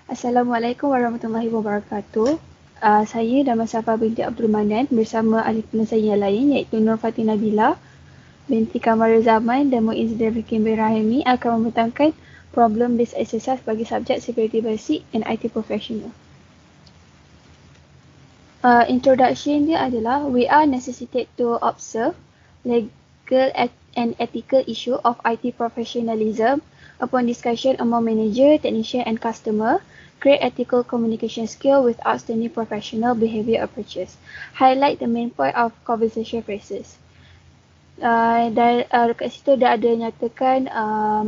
Assalamualaikum warahmatullahi wabarakatuh. Saya Dama Safa binti Abdul Manan bersama ahli penyelesaian yang lain iaitu Nur Fatin Nabila binti Kamarul Zaman dan Muizz Hakim bin Rahimi akan membentangkan problem based exercise bagi subjek security basic and IT professional. Introduction dia adalah we are necessitated to observe legal and ethical issue of IT professionalism upon discussion among manager, technician and customer. Create ethical communication skill with outstanding professional behavior approaches. Highlight the main point of conversation phrases. Dekat situ dah ada nyatakan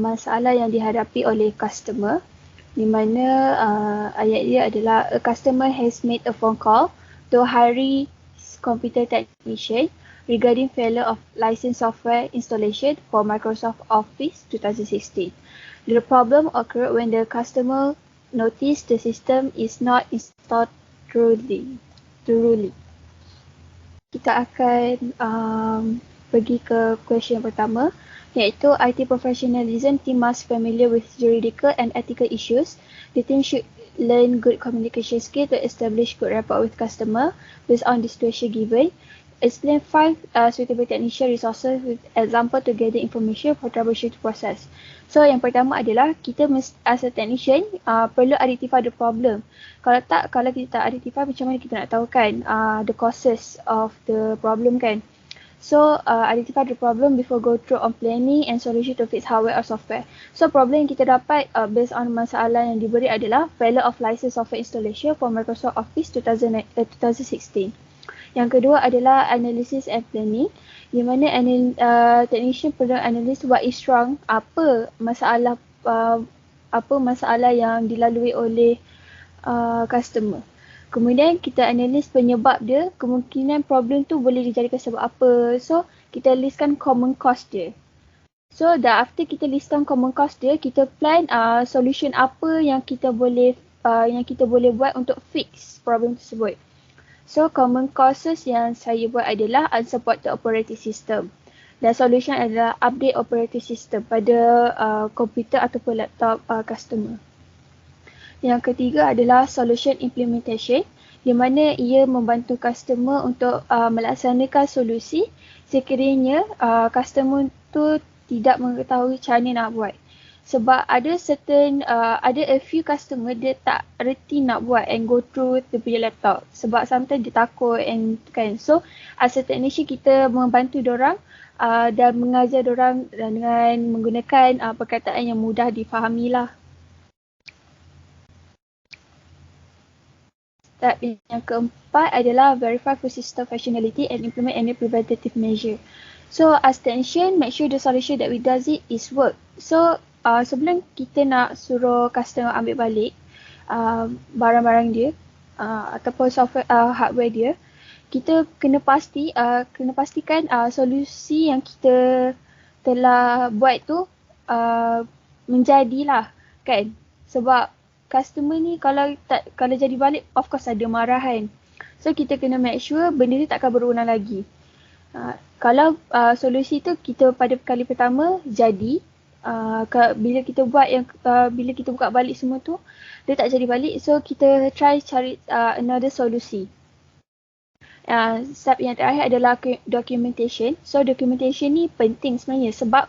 masalah yang dihadapi oleh customer, di mana ayat dia adalah a customer has made a phone call to hire computer technician regarding failure of licensed software installation for Microsoft Office 2016. The problem occurred when the customer noticed the system is not installed thoroughly. Kita akan pergi ke question pertama, iaitu IT professionalism team must familiar with juridical and ethical issues. The team should learn good communication skill to establish good rapport with customer based on the situation given. Explain 5 suitable technician resources with example to gather information for troubleshooting process. So yang pertama adalah kita as a technician perlu identify the problem. Kalau kita tak identify, macam mana kita nak tahu kan the causes of the problem kan. So identify the problem before go through on planning and solution to fix hardware or software. So problem yang kita dapat based on masalah yang diberi adalah failure of license software installation for Microsoft Office 2016. Yang kedua adalah analysis and planning, di mana technician perlu analyse what is wrong, apa masalah yang dilalui oleh customer. Kemudian kita analyse penyebab dia, kemungkinan problem tu boleh dijadikan sebab apa. So kita listkan common cause dia. So after kita listkan common cause dia, kita plan solution apa yang kita boleh buat untuk fix problem tersebut. So common causes yang saya buat adalah unsupported operating system. Dan solution adalah update operating system pada komputer ataupun laptop customer. Yang ketiga adalah solution implementation, di mana ia membantu customer untuk melaksanakan solusi sekiranya customer tu tidak mengetahui cara nak buat. Sebab ada a few customer dia tak reti nak buat and go through dia punya laptop. Sebab sometimes dia takut and kan. So as a technician kita membantu dorang dan mengajar dorang dengan menggunakan perkataan yang mudah difahami lah. Step yang keempat adalah verify full system functionality and implement any preventative measure. So as technician, make sure the solution that we does it is work. So sebelum kita nak suruh customer ambil balik barang-barang dia ataupun software hardware dia, kita kena pastikan solusi yang kita telah buat tu menjadilah kan. Sebab customer ni kalau jadi balik, of course ada marahan. So kita kena make sure benda ni takkan berulang lagi. Kalau solusi tu kita pada kali pertama jadi, bila kita buka balik semua tu dia tak jadi balik, so kita cari another solusi. Step yang terakhir adalah documentation. So documentation ni penting sebenarnya sebab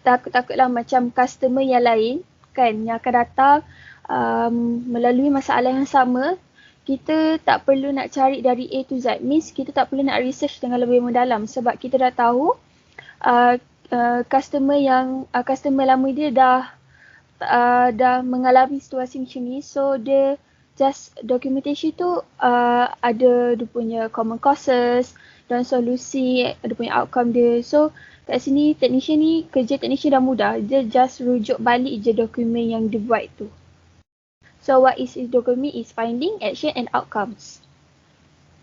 takutlah macam customer yang lain kan yang akan datang melalui masalah yang sama, kita tak perlu nak cari dari A to Z. Means kita tak perlu nak research dengan lebih mendalam sebab kita dah tahu customer lama dia dah mengalami situasi macam ni. So dia just documentation tu ada dia punya common causes dan solusi, ada punya outcome dia. So kat sini kerja technician dah mudah. Dia just rujuk balik je dokumen yang dia buat tu. So what is his document is finding, action and outcomes.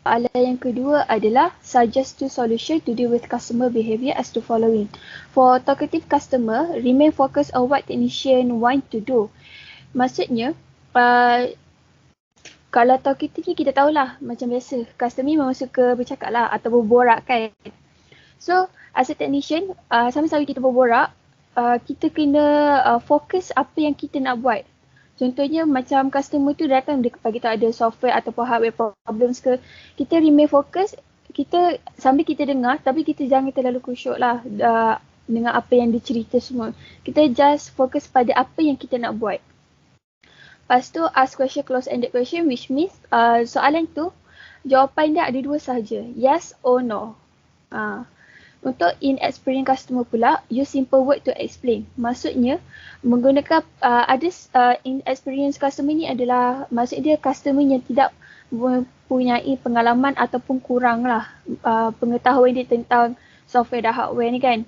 Soalan yang kedua adalah suggest two solution to deal with customer behavior as to following. For talkative customer, remain focused on what technician want to do. Maksudnya, kalau talkative ni kita tahulah macam biasa, customer ni memang suka bercakap lah atau berborak kan. So, as a technician, sama-sama kita berborak, kita kena fokus apa yang kita nak buat. Contohnya macam customer tu datang dia bagi tahu ada software ataupun hardware problems ke, kita remain fokus, kita sambil kita dengar tapi kita jangan terlalu kusyuk lah dengan apa yang dia cerita semua. Kita just fokus pada apa yang kita nak buat. Lepas tu ask question close-ended question which means soalan tu jawapan dia ada dua sahaja, yes or no. Untuk inexperienced customer pula, use simple word to explain. Maksudnya, menggunakan inexperienced customer ni adalah, maksud dia customer yang tidak mempunyai pengalaman ataupun kurang lah pengetahuan dia tentang software dan hardware ni kan.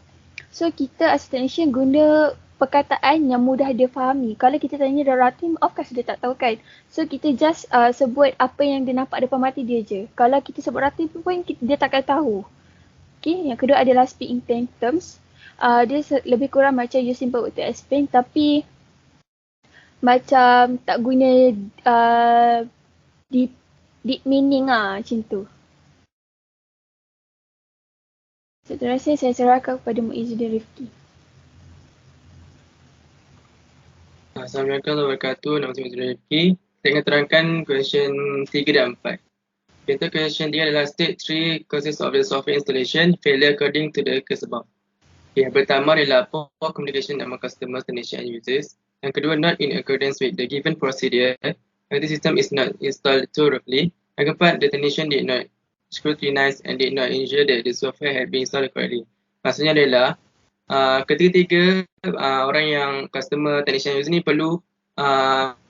So, kita as technician guna perkataan yang mudah dia fahami. Kalau kita tanya dia ratim, of course dia tak tahu kan. So, kita just sebut apa yang dia nampak depan mata dia je. Kalau kita sebut ratim pun, dia takkan tahu. Okay, yang kedua adalah speak in plain terms. Dia lebih kurang macam use simple word to explain tapi macam tak guna deep meaning macam tu. Seterusnya saya serahkan kepada Muizuddin Rifki. Assalamualaikum warahmatullahi wabarakatuh. Nama saya Muizuddin Rifki. Saya akan terangkan question 3 dan 4. Contoh question 3 adalah state 3 causes of the software installation failure according to the case above. Yang pertama adalah poor communication among customers, technicians and users. Yang kedua, not in accordance with the given procedure. And the system is not installed thoroughly. Yang keempat, the technician did not scrutinize and did not ensure that the software had been installed correctly. Maksudnya adalah ketiga-tiga orang yang customer, technician, user ni perlu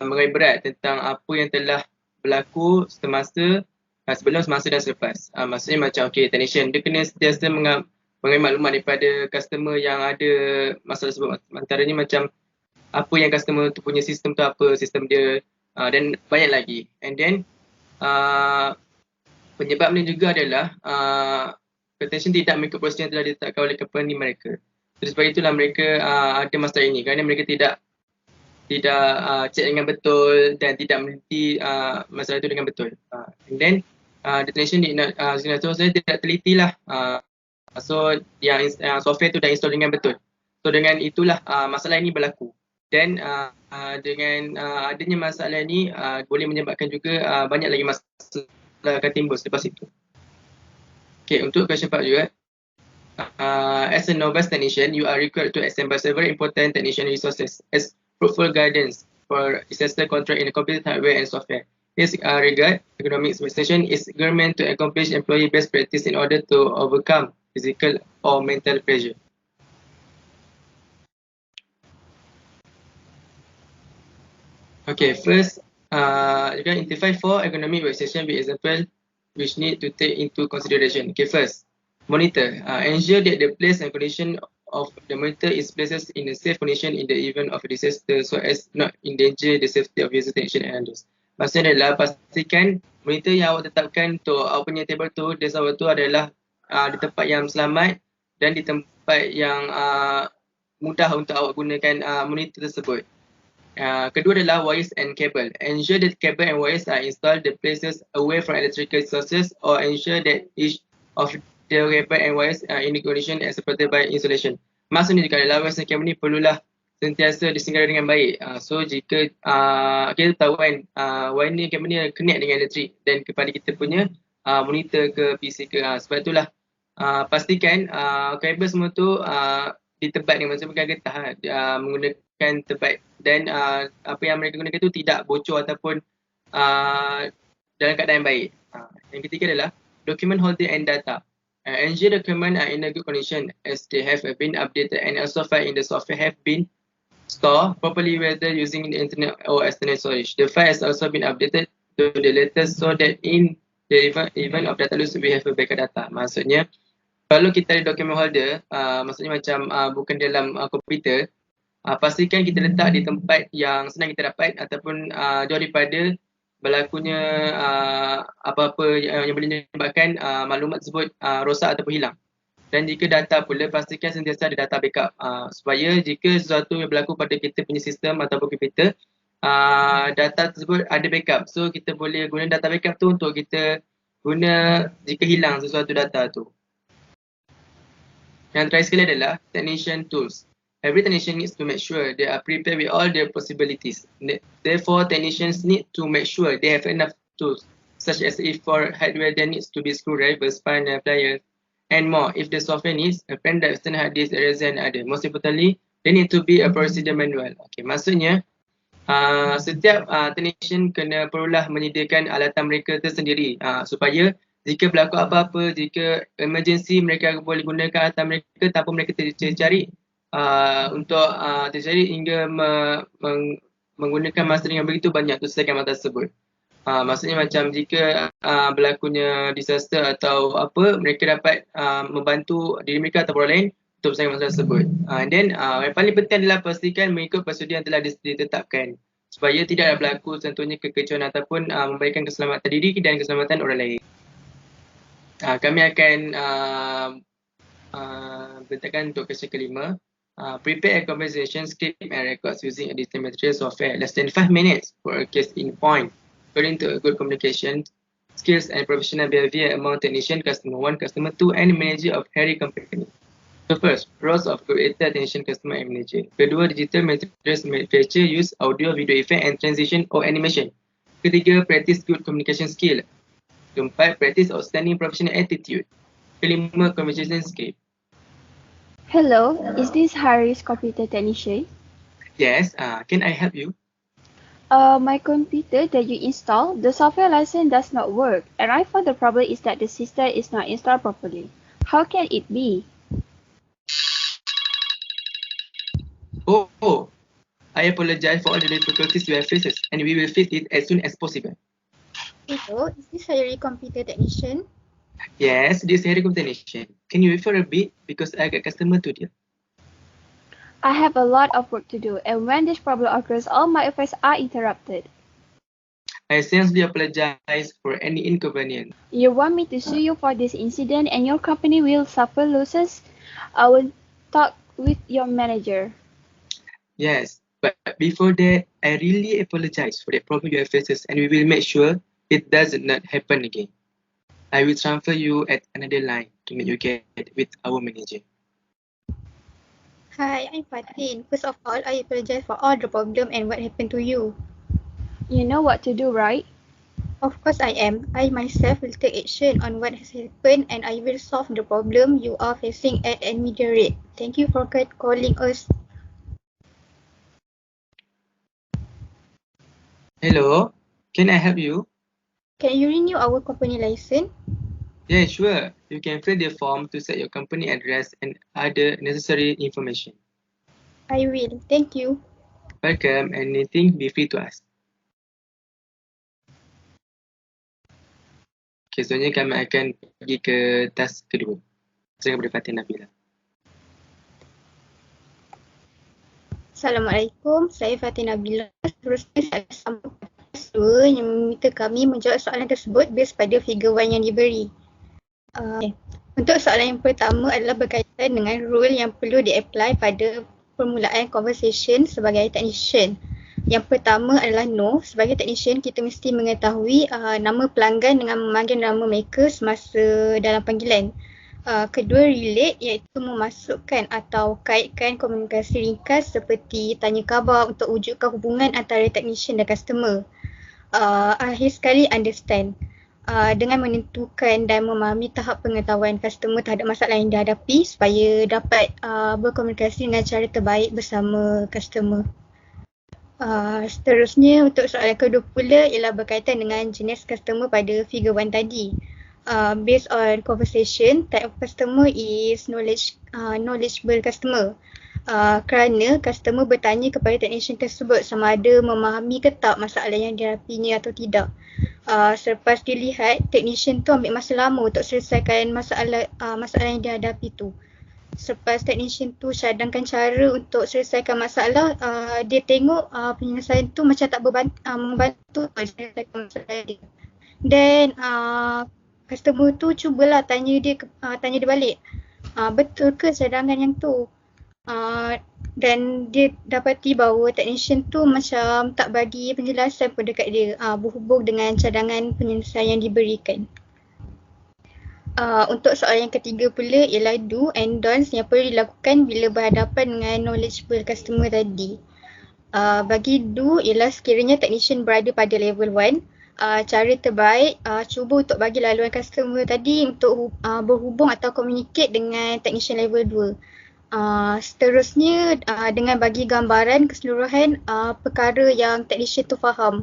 mengambil berat tentang apa yang telah berlaku semasa, sebelum, semasa dan selepas. Maksudnya macam technician dia kena sentiasa mengambil maklumat daripada customer yang ada masalah tersebut. Antaranya macam apa yang customer tu punya sistem tu apa, sistem dia dan banyak lagi. And then penyebab ni juga adalah technician tidak mengikut prosedur yang telah ditetapkan oleh company mereka. Jadi sebab itulah mereka ada masalah ini kerana mereka tidak cek dengan betul dan tidak meneliti masalah itu dengan betul. And then the technician did not saya tidak teliti lah. So yang software tu dah install dengan betul. So dengan itulah masalah ini berlaku. Dan dengan adanya masalah ini boleh menyebabkan juga banyak lagi masalah akan timbul selepas itu. Okay, untuk question 4 juga. As a novice technician, you are required to assemble several important technician resources as fruitful guidance for disaster control in the computer hardware and software. This regard, economic station is government to accomplish employee best practice in order to overcome physical or mental pressure. Okay, first, you can identify 4 economic workstation with example which need to take into consideration. Okay, first, monitor. Ensure that the place and condition of the monitor is placed in a safe condition in the event of a disaster so as not endanger the safety of user, technician and others. Maksudnya adalah pastikan monitor yang awak tetapkan untuk awak punya table tu, desk awak tu adalah di tempat yang selamat dan di tempat yang mudah untuk awak gunakan monitor tersebut. Kedua adalah wires and cable. Ensure that cable and wires are installed the places away from electrical sources or ensure that each of the cable and wires are in condition and supported by insulation. Maksudnya jika adalah wires and cable ni perlulah sentiasa disenggara dengan baik. So jika kita tahu kan wire ni, cable ni connect dengan elektrik dan kepada kita punya monitor ke PC ke. Sebab itulah pastikan kabel semua tu ditebat dengan macam getah menggunakan tebat dan apa yang mereka gunakan tu tidak bocor ataupun dalam keadaan baik. Yang ketiga adalah document holder and data. Ensure document are in a good condition as they have been updated and also file in the software have been stored properly whether using the internet or external storage. The file has also been updated to the latest so that in the event of data loss we have a backup data. Maksudnya kalau kita ada document holder, maksudnya macam bukan dalam komputer, pastikan kita letak di tempat yang senang kita dapat ataupun jauh daripada berlakunya apa-apa yang boleh menyebabkan maklumat tersebut rosak ataupun hilang. Dan jika data pula, pastikan sentiasa ada data backup supaya jika sesuatu yang berlaku pada kita punya sistem ataupun komputer, data tersebut ada backup. So kita boleh guna data backup tu untuk kita guna jika hilang sesuatu data tu. Yang terakhir sekali adalah technician tools. Every technician needs to make sure they are prepared with all their possibilities. Therefore, technicians need to make sure they have enough tools, such as if for hardware there needs to be screwdrivers, spanner, pliers, and more. If the software needs a pen drive, external hard disk, eraser, and other. Most importantly, there need to be a procedure manual. Okay, maksudnya setiap technician kena perlulah menyediakan alatan mereka tersendiri supaya jika berlaku apa-apa, jika emergency, mereka boleh gunakan alatan mereka tanpa mereka tercari untuk tercari hingga menggunakan masa yang begitu banyak untuk selesaikan masalah tersebut. Maksudnya macam jika berlakunya disaster atau apa, mereka dapat membantu diri mereka atau orang lain untuk selesaikan masalah tersebut. And then yang paling penting adalah pastikan mengikut prosedur yang telah ditetapkan supaya tidak berlaku contohnya kekecewaan ataupun memberikan keselamatan diri dan keselamatan orang lain. Kami akan bentangkan untuk question kelima. Prepare a conversation script and records using a digital material software. Less than 5 minutes for a case in point. According to a good communication skills and professional behavior among technician, customer 1, customer 2, and manager of Harry company. So first, roles of creator, technician, customer, and manager. Kedua, digital materials manufacture use audio, video effect, and transition or animation. Ketiga, practice good communication skill. Keempat, practice outstanding professional attitude. Kelima, conversation script. Hello, is this Harry's computer technician? Yes, can I help you? My computer that you installed, the software license does not work, and I found the problem is that the system is not installed properly. How can it be? Oh, I apologize for all the difficulties you have faced, and we will fix it as soon as possible. Hello, is this Harry computer technician? Yes, this is Harry technician. Can you wait for a bit because I got customer to deal? I have a lot of work to do, and when this problem occurs, all my efforts are interrupted. I sincerely apologize for any inconvenience. You want me to sue you for this incident and your company will suffer losses? I will talk with your manager. Yes, but before that, I really apologize for the problem you have faced, and we will make sure it does not happen again. I will transfer you at another line to make you get with our manager. Hi, I'm Fatin. First of all, I apologize for all the problem and what happened to you. You know what to do, right? Of course I am. I myself will take action on what has happened and I will solve the problem you are facing at an immediate rate. Thank you for calling us. Hello, can I help you? Can you renew our company license? Yeah, sure. You can fill the form to set your company address and other necessary information. I will. Thank you. Welcome. Anything, be free to ask. Okay, selanjutnya kami akan pergi ke task kedua. Saya kepada Fatin Nabila. Assalamualaikum, saya Fatin Nabila. Seterusnya saya sambung task 2 yang meminta kami menjawab soalan tersebut based pada figure 1 yang diberi. Untuk soalan yang pertama adalah berkaitan dengan rule yang perlu di-apply pada permulaan conversation sebagai technician. Yang pertama adalah no. Sebagai technician, kita mesti mengetahui nama pelanggan dengan memanggil nama mereka semasa dalam panggilan. Kedua, relate iaitu memasukkan atau kaitkan komunikasi ringkas seperti tanya khabar untuk wujudkan hubungan antara technician dan customer. Akhir sekali, understand. Dengan menentukan dan memahami tahap pengetahuan customer terhadap masalah yang dihadapi supaya dapat berkomunikasi dengan cara terbaik bersama customer. Seterusnya untuk soalan kedua pula ialah berkaitan dengan jenis customer pada figure 1 tadi. Based on conversation, type of customer is knowledgeable customer. Kerana customer bertanya kepada technician tersebut sama ada memahami ke tak masalah yang dihadapinya atau tidak. Selepas dilihat, technician tu ambil masa lama untuk selesaikan masalah yang dihadapi tu. Selepas technician tu cadangkan cara untuk selesaikan masalah, dia tengok penyelesaian tu macam tak membantu selesaikan masalah dia. Then customer tu cubalah tanya dia balik. Betul ke cadangan yang tu? Dan dia dapati bahawa technician tu macam tak bagi penjelasan pun dekat dia berhubung dengan cadangan penyelesaian yang diberikan. Untuk soalan yang ketiga pula ialah do and don'ts yang perlu dilakukan bila berhadapan dengan knowledgeable customer tadi. Bagi do ialah sekiranya technician berada pada level 1, cara terbaik cuba untuk bagi laluan customer tadi untuk berhubung atau communicate dengan technician level 2. Seterusnya dengan bagi gambaran keseluruhan perkara yang technician tu faham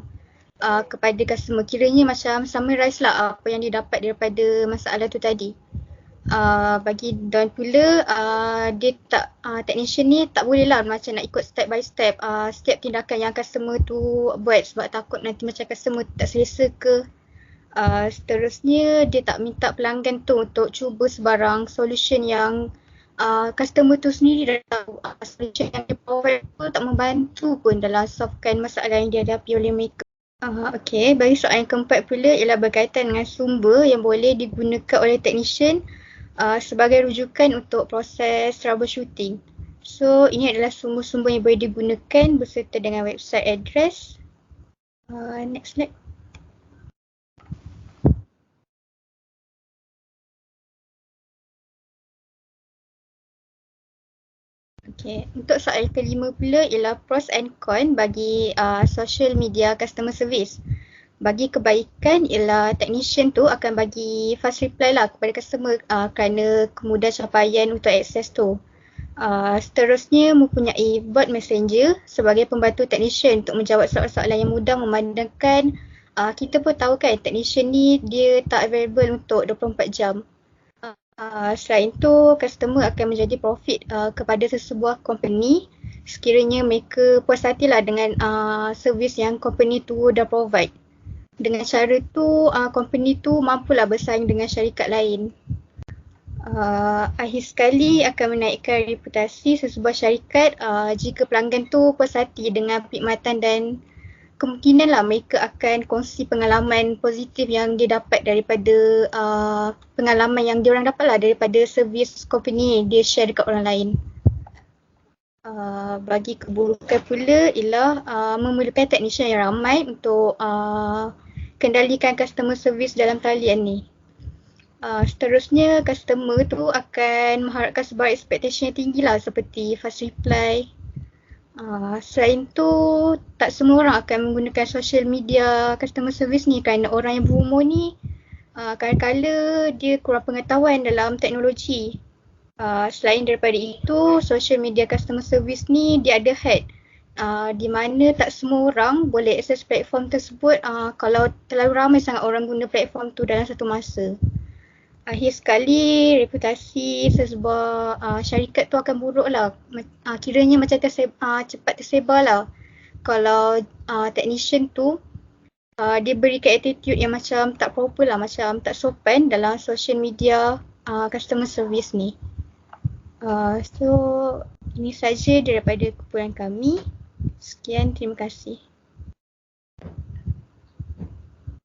kepada customer. Kiranya macam summarize lah apa yang didapat daripada masalah tu tadi. Bagi Don pula, dia tak technician ni tak boleh lah macam nak ikut step by step setiap tindakan yang customer tu buat sebab takut nanti macam customer tak selesa ke. Seterusnya dia tak minta pelanggan tu untuk cuba sebarang solution yang customer tu sendiri dah tahu solution yang dia provide tu tak membantu pun dalam solvekan masalah yang dihadapi oleh mereka. Okay, bagi soalan yang keempat pula ialah berkaitan dengan sumber yang boleh digunakan oleh technician sebagai rujukan untuk proses troubleshooting. So, ini adalah sumber-sumber yang boleh digunakan berserta dengan website address. Next slide. Okay, untuk soalan kelima pula ialah pros and con bagi social media customer service. Bagi kebaikan ialah technician tu akan bagi fast reply lah kepada customer kerana kemudahan capaian untuk akses tu. Seterusnya mempunyai bot messenger sebagai pembantu technician untuk menjawab soalan-soalan yang mudah memandangkan kita pun tahu kan technician ni dia tak available untuk 24 jam. Selain itu, customer akan menjadi profit kepada sesebuah company sekiranya mereka puas hatilah dengan servis yang company tu dah provide. Dengan cara tu, company tu mampulah bersaing dengan syarikat lain. Akhir sekali akan menaikkan reputasi sesebuah syarikat jika pelanggan tu puas hati dengan perkhidmatan dan kemungkinanlah mereka akan kongsi pengalaman positif yang dia dapat daripada pengalaman yang diorang dapatlah daripada servis company dia share dekat orang lain. Bagi keburukan pula ialah memerlukan technician yang ramai untuk kendalikan customer service dalam talian ni. Seterusnya customer tu akan mengharapkan sebuah expectation yang tinggi lah seperti fast reply. Selain tu, tak semua orang akan menggunakan social media customer service ni kerana orang yang berumur ni kadang-kadang dia kurang pengetahuan dalam teknologi. Selain daripada itu, social media customer service ni dia ada had di mana tak semua orang boleh akses platform tersebut kalau terlalu ramai sangat orang guna platform tu dalam satu masa. Akhir sekali, reputasi sesebuah syarikat tu akan buruk lah. Kiranya macam cepat tersebar lah. Kalau technician tu, dia berikan attitude yang macam tak proper lah, macam tak sopan dalam social media customer service ni. So, ini saja daripada kumpulan kami. Sekian, terima kasih.